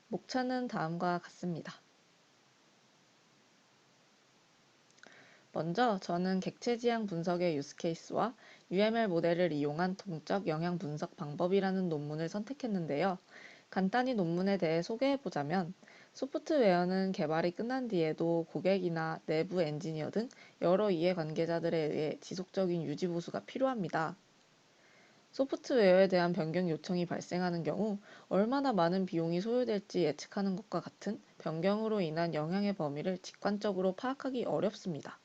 목차는 다음과 같습니다. 먼저 저는 객체 지향 분석의 유스케이스와 UML 모델을 이용한 동적 영향 분석 방법이라는 논문을 선택했는데요. 간단히 논문에 대해 소개해보자면 소프트웨어는 개발이 끝난 뒤에도 고객이나 내부 엔지니어 등 여러 이해관계자들에 의해 지속적인 유지 보수가 필요합니다. 소프트웨어에 대한 변경 요청이 발생하는 경우 얼마나 많은 비용이 소요될지 예측하는 것과 같은 변경으로 인한 영향의 범위를 직관적으로 파악하기 어렵습니다.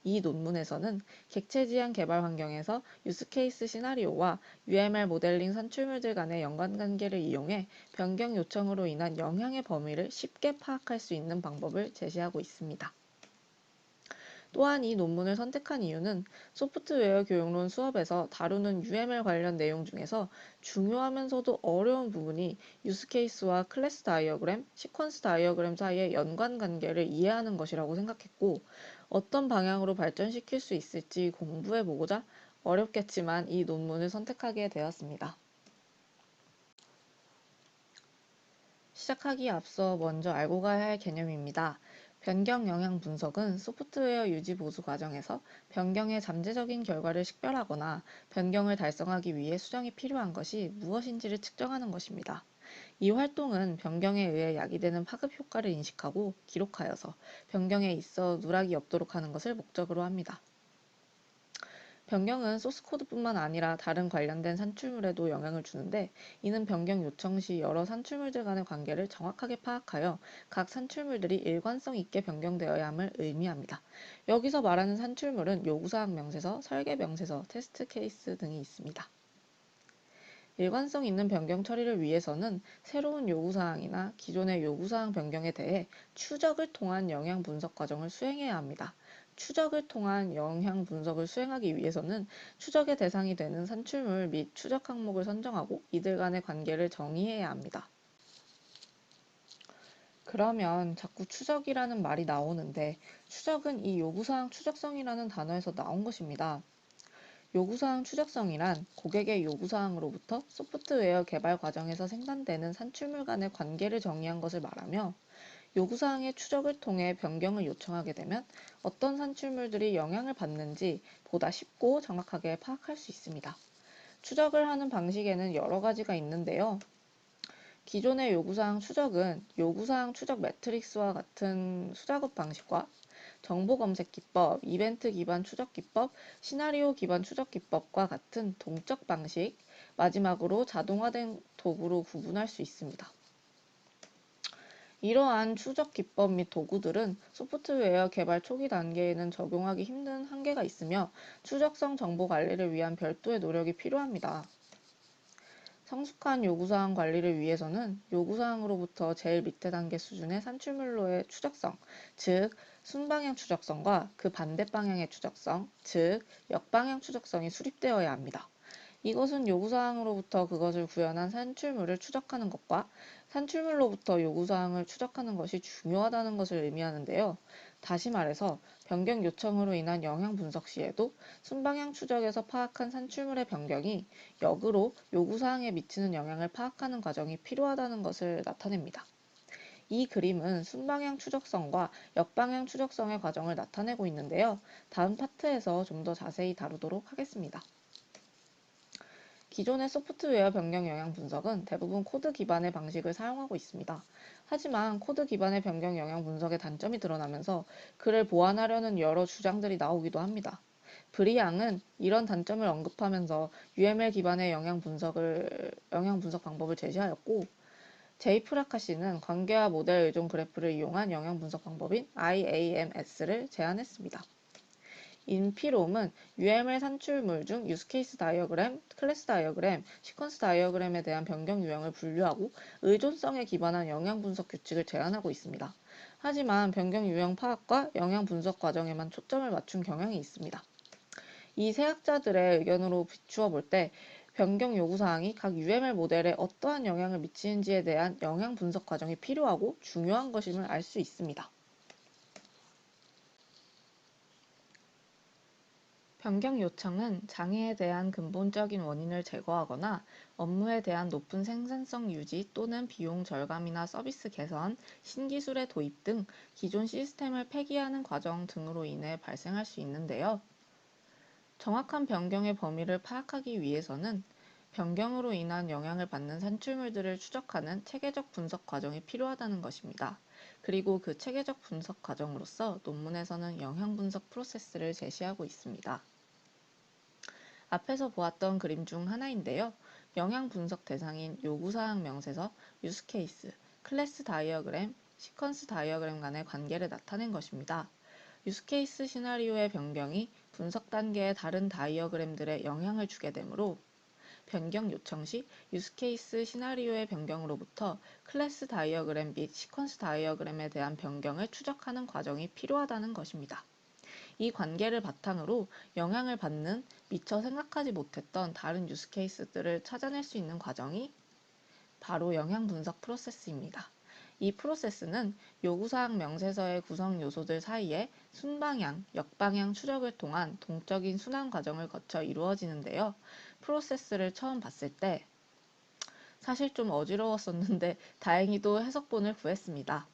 이 논문에서는 객체 지향 개발 환경에서 유스케이스 시나리오와 UML 모델링 산출물들 간의 연관관계를 이용해 변경 요청으로 인한 영향의 범위를 쉽게 파악할 수 있는 방법을 제시하고 있습니다. 또한 이 논문을 선택한 이유는 소프트웨어 교육론 수업에서 다루는 UML 관련 내용 중에서 중요하면서도 어려운 부분이 유스케이스와 클래스 다이어그램, 시퀀스 다이어그램 사이의 연관관계를 이해하는 것이라고 생각했고, 어떤 방향으로 발전시킬 수 있을지 공부해보고자 어렵겠지만 이 논문을 선택하게 되었습니다. 시작하기에 앞서 먼저 알고 가야 할 개념입니다. 변경 영향 분석은 소프트웨어 유지 보수 과정에서 변경의 잠재적인 결과를 식별하거나 변경을 달성하기 위해 수정이 필요한 것이 무엇인지를 측정하는 것입니다. 이 활동은 변경에 의해 야기되는 파급 효과를 인식하고 기록하여서 변경에 있어 누락이 없도록 하는 것을 목적으로 합니다. 변경은 소스코드뿐만 아니라 다른 관련된 산출물에도 영향을 주는데, 이는 변경 요청 시 여러 산출물들 간의 관계를 정확하게 파악하여 각 산출물들이 일관성 있게 변경되어야 함을 의미합니다. 여기서 말하는 산출물은 요구사항 명세서, 설계 명세서, 테스트 케이스 등이 있습니다. 일관성 있는 변경 처리를 위해서는 새로운 요구사항이나 기존의 요구사항 변경에 대해 추적을 통한 영향 분석 과정을 수행해야 합니다. 추적을 통한 영향 분석을 수행하기 위해서는 추적의 대상이 되는 산출물 및 추적 항목을 선정하고 이들 간의 관계를 정의해야 합니다. 그러면 자꾸 추적이라는 말이 나오는데, 추적은 이 요구사항 추적성이라는 단어에서 나온 것입니다. 요구사항 추적성이란 고객의 요구사항으로부터 소프트웨어 개발 과정에서 생산되는 산출물 간의 관계를 정의한 것을 말하며, 요구사항의 추적을 통해 변경을 요청하게 되면 어떤 산출물들이 영향을 받는지 보다 쉽고 정확하게 파악할 수 있습니다. 추적을 하는 방식에는 여러 가지가 있는데요. 기존의 요구사항 추적은 요구사항 추적 매트릭스와 같은 수작업 방식과 정보 검색 기법, 이벤트 기반 추적 기법, 시나리오 기반 추적 기법과 같은 동적 방식, 마지막으로 자동화된 도구로 구분할 수 있습니다. 이러한 추적 기법 및 도구들은 소프트웨어 개발 초기 단계에는 적용하기 힘든 한계가 있으며 추적성 정보 관리를 위한 별도의 노력이 필요합니다. 성숙한 요구사항 관리를 위해서는 요구사항으로부터 제일 밑에 단계 수준의 산출물로의 추적성, 즉 순방향 추적성과 그 반대 방향의 추적성, 즉 역방향 추적성이 수립되어야 합니다. 이것은 요구사항으로부터 그것을 구현한 산출물을 추적하는 것과 산출물로부터 요구사항을 추적하는 것이 중요하다는 것을 의미하는데요. 다시 말해서 변경 요청으로 인한 영향 분석 시에도 순방향 추적에서 파악한 산출물의 변경이 역으로 요구사항에 미치는 영향을 파악하는 과정이 필요하다는 것을 나타냅니다. 이 그림은 순방향 추적성과 역방향 추적성의 과정을 나타내고 있는데요. 다음 파트에서 좀 더 자세히 다루도록 하겠습니다. 기존의 소프트웨어 변경 영향 분석은 대부분 코드 기반의 방식을 사용하고 있습니다. 하지만 코드 기반의 변경 영향 분석의 단점이 드러나면서 그를 보완하려는 여러 주장들이 나오기도 합니다. 브리앙은 이런 단점을 언급하면서 UML 기반의 영향 분석 방법을 제시하였고, 제이 프라카시는 관계와 모델 의존 그래프를 이용한 영향 분석 방법인 IAMS를 제안했습니다. 인피롬은 UML 산출물 중 유스케이스 다이어그램, 클래스 다이어그램, 시퀀스 다이어그램에 대한 변경 유형을 분류하고 의존성에 기반한 영향 분석 규칙을 제안하고 있습니다. 하지만 변경 유형 파악과 영향 분석 과정에만 초점을 맞춘 경향이 있습니다. 이 세 학자들의 의견으로 비추어 볼 때 변경 요구사항이 각 UML 모델에 어떠한 영향을 미치는지에 대한 영향 분석 과정이 필요하고 중요한 것임을 알 수 있습니다. 변경 요청은 장애에 대한 근본적인 원인을 제거하거나 업무에 대한 높은 생산성 유지 또는 비용 절감이나 서비스 개선, 신기술의 도입 등 기존 시스템을 폐기하는 과정 등으로 인해 발생할 수 있는데요. 정확한 변경의 범위를 파악하기 위해서는 변경으로 인한 영향을 받는 산출물들을 추적하는 체계적 분석 과정이 필요하다는 것입니다. 그리고 그 체계적 분석 과정으로서 논문에서는 영향 분석 프로세스를 제시하고 있습니다. 앞에서 보았던 그림 중 하나인데요. 영향 분석 대상인 요구사항 명세서, 유스케이스, 클래스 다이어그램, 시퀀스 다이어그램 간의 관계를 나타낸 것입니다. 유스케이스 시나리오의 변경이 분석 단계의 다른 다이어그램들에 영향을 주게 되므로 변경 요청 시 유스케이스 시나리오의 변경으로부터 클래스 다이어그램 및 시퀀스 다이어그램에 대한 변경을 추적하는 과정이 필요하다는 것입니다. 이 관계를 바탕으로 영향을 받는 미처 생각하지 못했던 다른 유스케이스들을 찾아낼 수 있는 과정이 바로 영향 분석 프로세스입니다. 이 프로세스는 요구사항 명세서의 구성 요소들 사이에 순방향, 역방향 추적을 통한 동적인 순환 과정을 거쳐 이루어지는데요. 프로세스를 처음 봤을 때 사실 좀 어지러웠었는데 다행히도 해석본을 구했습니다.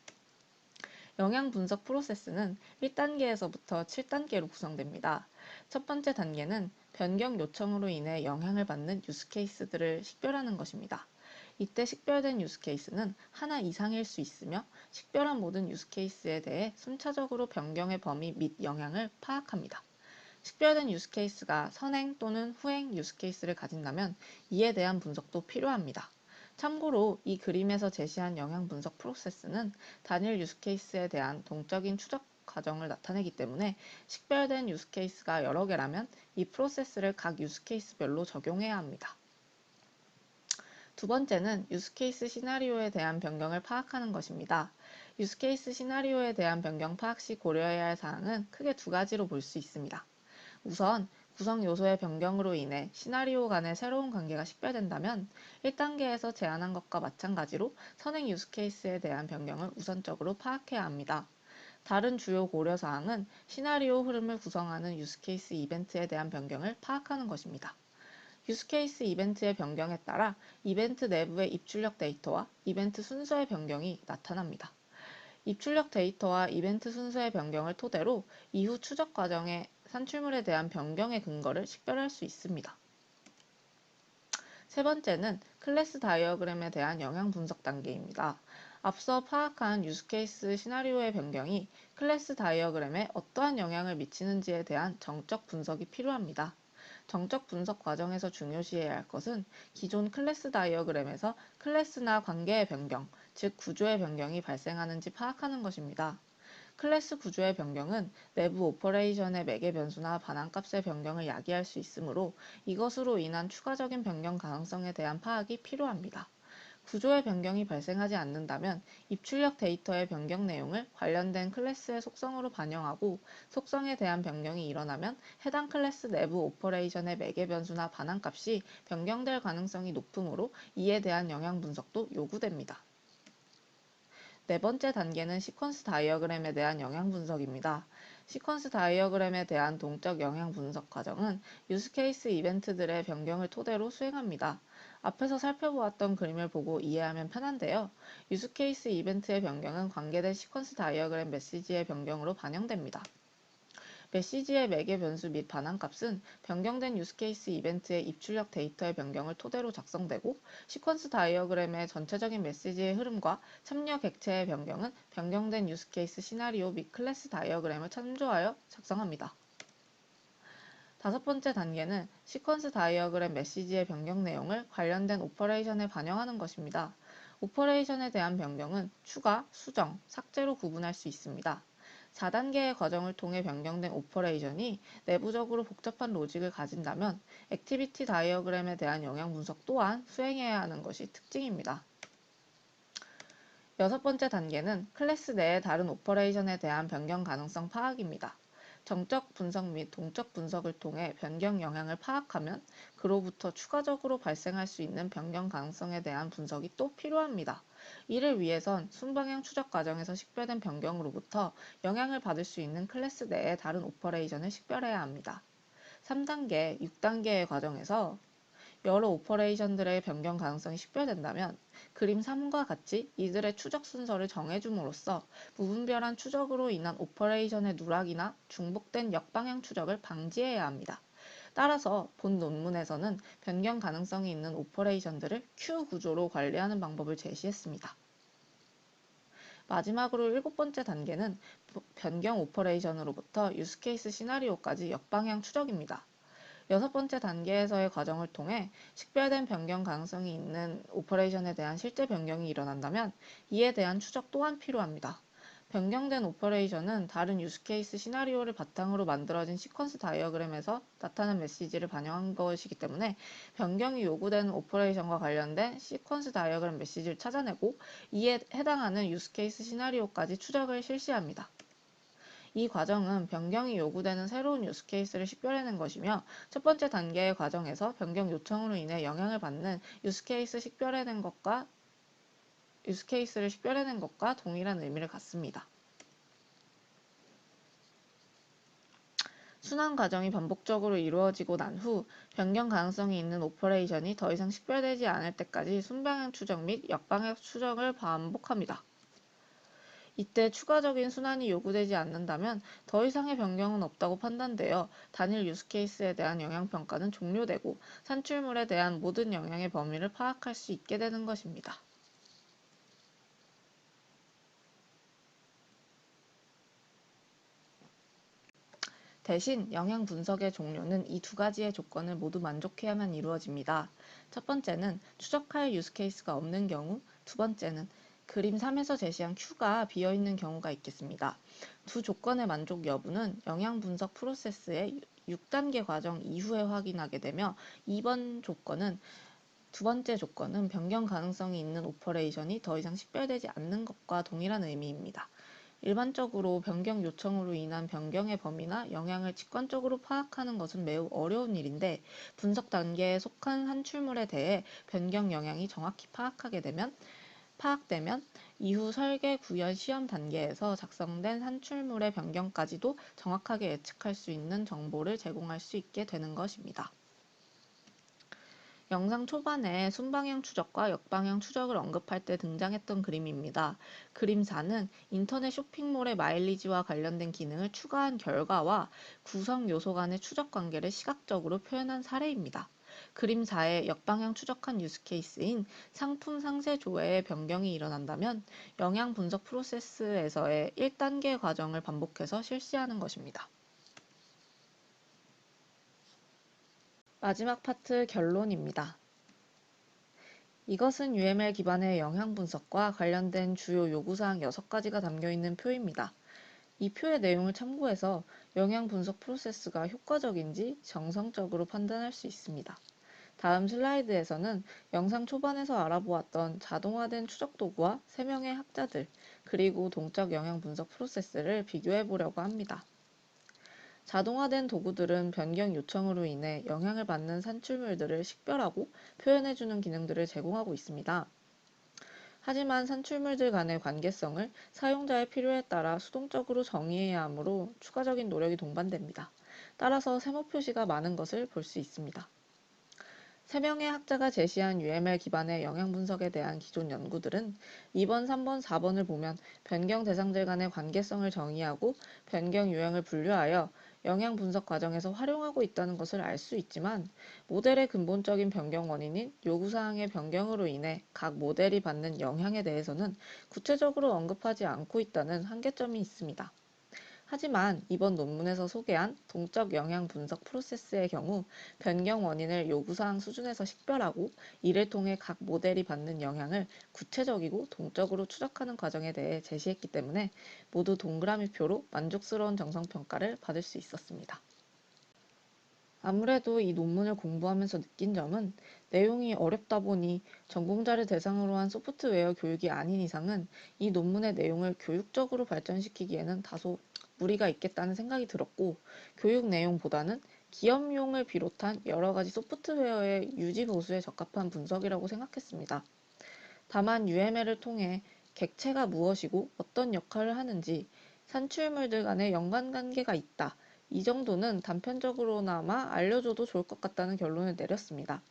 영향 분석 프로세스는 1단계에서부터 7단계로 구성됩니다. 첫 번째 단계는 변경 요청으로 인해 영향을 받는 유스케이스들을 식별하는 것입니다. 이때 식별된 유스케이스는 하나 이상일 수 있으며 식별한 모든 유스케이스에 대해 순차적으로 변경의 범위 및 영향을 파악합니다. 식별된 유스케이스가 선행 또는 후행 유스케이스를 가진다면 이에 대한 분석도 필요합니다. 참고로 이 그림에서 제시한 영향 분석 프로세스는 단일 유스케이스에 대한 동적인 추적 과정을 나타내기 때문에 식별된 유스케이스가 여러 개라면 이 프로세스를 각 유스케이스별로 적용해야 합니다. 두 번째는 유스케이스 시나리오에 대한 변경을 파악하는 것입니다. 유스케이스 시나리오에 대한 변경 파악 시 고려해야 할 사항은 크게 두 가지로 볼 수 있습니다. 우선 구성 요소의 변경으로 인해 시나리오 간의 새로운 관계가 식별된다면 1단계에서 제안한 것과 마찬가지로 선행 유스케이스에 대한 변경을 우선적으로 파악해야 합니다. 다른 주요 고려사항은 시나리오 흐름을 구성하는 유스케이스 이벤트에 대한 변경을 파악하는 것입니다. 유스케이스 이벤트의 변경에 따라 이벤트 내부의 입출력 데이터와 이벤트 순서의 변경이 나타납니다. 입출력 데이터와 이벤트 순서의 변경을 토대로 이후 추적 과정의 산출물에 대한 변경의 근거를 식별할 수 있습니다. 세 번째는 클래스 다이어그램에 대한 영향 분석 단계입니다. 앞서 파악한 유스케이스 시나리오의 변경이 클래스 다이어그램에 어떠한 영향을 미치는지에 대한 정적 분석이 필요합니다. 정적 분석 과정에서 중요시해야 할 것은 기존 클래스 다이어그램에서 클래스나 관계의 변경, 즉 구조의 변경이 발생하는지 파악하는 것입니다. 클래스 구조의 변경은 내부 오퍼레이션의 매개 변수나 반환값의 변경을 야기할 수 있으므로 이것으로 인한 추가적인 변경 가능성에 대한 파악이 필요합니다. 구조의 변경이 발생하지 않는다면 입출력 데이터의 변경 내용을 관련된 클래스의 속성으로 반영하고 속성에 대한 변경이 일어나면 해당 클래스 내부 오퍼레이션의 매개 변수나 반환값이 변경될 가능성이 높으므로 이에 대한 영향 분석도 요구됩니다. 네 번째 단계는 시퀀스 다이어그램에 대한 영향 분석입니다. 시퀀스 다이어그램에 대한 동적 영향 분석 과정은 유스케이스 이벤트들의 변경을 토대로 수행합니다. 앞에서 살펴보았던 그림을 보고 이해하면 편한데요. 유스케이스 이벤트의 변경은 관계된 시퀀스 다이어그램 메시지의 변경으로 반영됩니다. 메시지의 매개 변수 및 반환값은 변경된 유스케이스 이벤트의 입출력 데이터의 변경을 토대로 작성되고 시퀀스 다이어그램의 전체적인 메시지의 흐름과 참여 객체의 변경은 변경된 유스케이스 시나리오 및 클래스 다이어그램을 참조하여 작성합니다. 다섯 번째 단계는 시퀀스 다이어그램 메시지의 변경 내용을 관련된 오퍼레이션에 반영하는 것입니다. 오퍼레이션에 대한 변경은 추가, 수정, 삭제로 구분할 수 있습니다. 4단계의 과정을 통해 변경된 오퍼레이션이 내부적으로 복잡한 로직을 가진다면 액티비티 다이어그램에 대한 영향 분석 또한 수행해야 하는 것이 특징입니다. 여섯 번째 단계는 클래스 내의 다른 오퍼레이션에 대한 변경 가능성 파악입니다. 정적 분석 및 동적 분석을 통해 변경 영향을 파악하면 그로부터 추가적으로 발생할 수 있는 변경 가능성에 대한 분석이 또 필요합니다. 이를 위해선 순방향 추적 과정에서 식별된 변경으로부터 영향을 받을 수 있는 클래스 내의 다른 오퍼레이션을 식별해야 합니다. 3단계, 6단계의 과정에서 여러 오퍼레이션들의 변경 가능성이 식별된다면 그림 3과 같이 이들의 추적 순서를 정해줌으로써 무분별한 추적으로 인한 오퍼레이션의 누락이나 중복된 역방향 추적을 방지해야 합니다. 따라서 본 논문에서는 변경 가능성이 있는 오퍼레이션들을 q 구조로 관리하는 방법을 제시했습니다. 마지막으로 7번째 단계는 변경 오퍼레이션으로부터 유스케이스 시나리오까지 역방향 추적입니다. 6번째 단계에서의 과정을 통해 식별된 변경 가능성이 있는 오퍼레이션에 대한 실제 변경이 일어난다면 이에 대한 추적 또한 필요합니다. 변경된 오퍼레이션은 다른 유스케이스 시나리오를 바탕으로 만들어진 시퀀스 다이어그램에서 나타난 메시지를 반영한 것이기 때문에 변경이 요구되는 오퍼레이션과 관련된 시퀀스 다이어그램 메시지를 찾아내고 이에 해당하는 유스케이스 시나리오까지 추적을 실시합니다. 이 과정은 변경이 요구되는 새로운 유스케이스를 식별해낸 것이며 첫 번째 단계의 과정에서 변경 요청으로 인해 영향을 받는 유스케이스를 식별해낸 것과 동일한 의미를 갖습니다. 순환 과정이 반복적으로 이루어지고 난 후 변경 가능성이 있는 오퍼레이션이 더 이상 식별되지 않을 때까지 순방향 추적 및 역방향 추적을 반복합니다. 이때 추가적인 순환이 요구되지 않는다면 더 이상의 변경은 없다고 판단되어 단일 유스케이스에 대한 영향평가는 종료되고 산출물에 대한 모든 영향의 범위를 파악할 수 있게 되는 것입니다. 대신 영향 분석의 종료는 이 두 가지의 조건을 모두 만족해야만 이루어집니다. 첫 번째는 추적할 유스케이스가 없는 경우, 두 번째는 그림 3에서 제시한 Q가 비어있는 경우가 있겠습니다. 두 조건의 만족 여부는 영향 분석 프로세스의 6단계 과정 이후에 확인하게 되며 두 번째 조건은 변경 가능성이 있는 오퍼레이션이 더 이상 식별되지 않는 것과 동일한 의미입니다. 일반적으로 변경 요청으로 인한 변경의 범위나 영향을 직관적으로 파악하는 것은 매우 어려운 일인데 분석 단계에 속한 산출물에 대해 변경 영향이 정확히 파악되면 이후 설계 구현 시험 단계에서 작성된 산출물의 변경까지도 정확하게 예측할 수 있는 정보를 제공할 수 있게 되는 것입니다. 영상 초반에 순방향 추적과 역방향 추적을 언급할 때 등장했던 그림입니다. 그림 4는 인터넷 쇼핑몰의 마일리지와 관련된 기능을 추가한 결과와 구성 요소 간의 추적 관계를 시각적으로 표현한 사례입니다. 그림 4의 역방향 추적한 유스케이스인 상품 상세 조회의 변경이 일어난다면 영향 분석 프로세스에서의 1단계 과정을 반복해서 실시하는 것입니다. 마지막 파트 결론입니다. 이것은 UML 기반의 영향 분석과 관련된 주요 요구사항 6가지가 담겨있는 표입니다. 이 표의 내용을 참고해서 영향 분석 프로세스가 효과적인지 정성적으로 판단할 수 있습니다. 다음 슬라이드에서는 영상 초반에서 알아보았던 자동화된 추적 도구와 3명의 학자들, 그리고 동적 영향 분석 프로세스를 비교해 보려고 합니다. 자동화된 도구들은 변경 요청으로 인해 영향을 받는 산출물들을 식별하고 표현해주는 기능들을 제공하고 있습니다. 하지만 산출물들 간의 관계성을 사용자의 필요에 따라 수동적으로 정의해야 하므로 추가적인 노력이 동반됩니다. 따라서 세모 표시가 많은 것을 볼 수 있습니다. 3명의 학자가 제시한 UML 기반의 영향 분석에 대한 기존 연구들은 2번, 3번, 4번을 보면 변경 대상들 간의 관계성을 정의하고 변경 유형을 분류하여 영향 분석 과정에서 활용하고 있다는 것을 알 수 있지만 모델의 근본적인 변경 원인인 요구사항의 변경으로 인해 각 모델이 받는 영향에 대해서는 구체적으로 언급하지 않고 있다는 한계점이 있습니다. 하지만 이번 논문에서 소개한 동적 영향 분석 프로세스의 경우 변경 원인을 요구사항 수준에서 식별하고 이를 통해 각 모델이 받는 영향을 구체적이고 동적으로 추적하는 과정에 대해 제시했기 때문에 모두 동그라미표로 만족스러운 정성평가를 받을 수 있었습니다. 아무래도 이 논문을 공부하면서 느낀 점은 내용이 어렵다 보니 전공자를 대상으로 한 소프트웨어 교육이 아닌 이상은 이 논문의 내용을 교육적으로 발전시키기에는 다소 무리가 있겠다는 생각이 들었고 교육 내용보다는 기업용을 비롯한 여러 가지 소프트웨어의 유지 보수에 적합한 분석이라고 생각했습니다. 다만 UML을 통해 객체가 무엇이고 어떤 역할을 하는지 산출물들 간의 연관관계가 있다. 이 정도는 단편적으로나마 알려줘도 좋을 것 같다는 결론을 내렸습니다.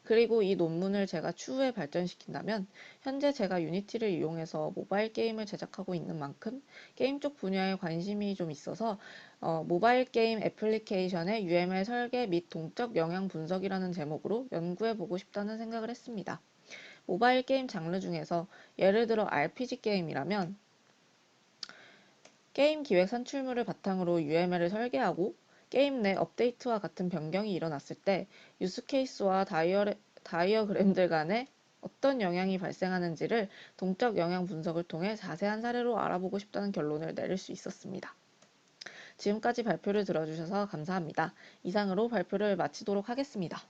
그리고 이 논문을 제가 추후에 발전시킨다면 현재 제가 유니티를 이용해서 모바일 게임을 제작하고 있는 만큼 게임 쪽 분야에 관심이 좀 있어서 모바일 게임 애플리케이션의 UML 설계 및 동적 영향 분석이라는 제목으로 연구해보고 싶다는 생각을 했습니다. 모바일 게임 장르 중에서 예를 들어 RPG 게임이라면 게임 기획 산출물을 바탕으로 UML을 설계하고 게임 내 업데이트와 같은 변경이 일어났을 때 유스케이스와 다이어그램들 간에 어떤 영향이 발생하는지를 동적 영향 분석을 통해 자세한 사례로 알아보고 싶다는 결론을 내릴 수 있었습니다. 지금까지 발표를 들어주셔서 감사합니다. 이상으로 발표를 마치도록 하겠습니다.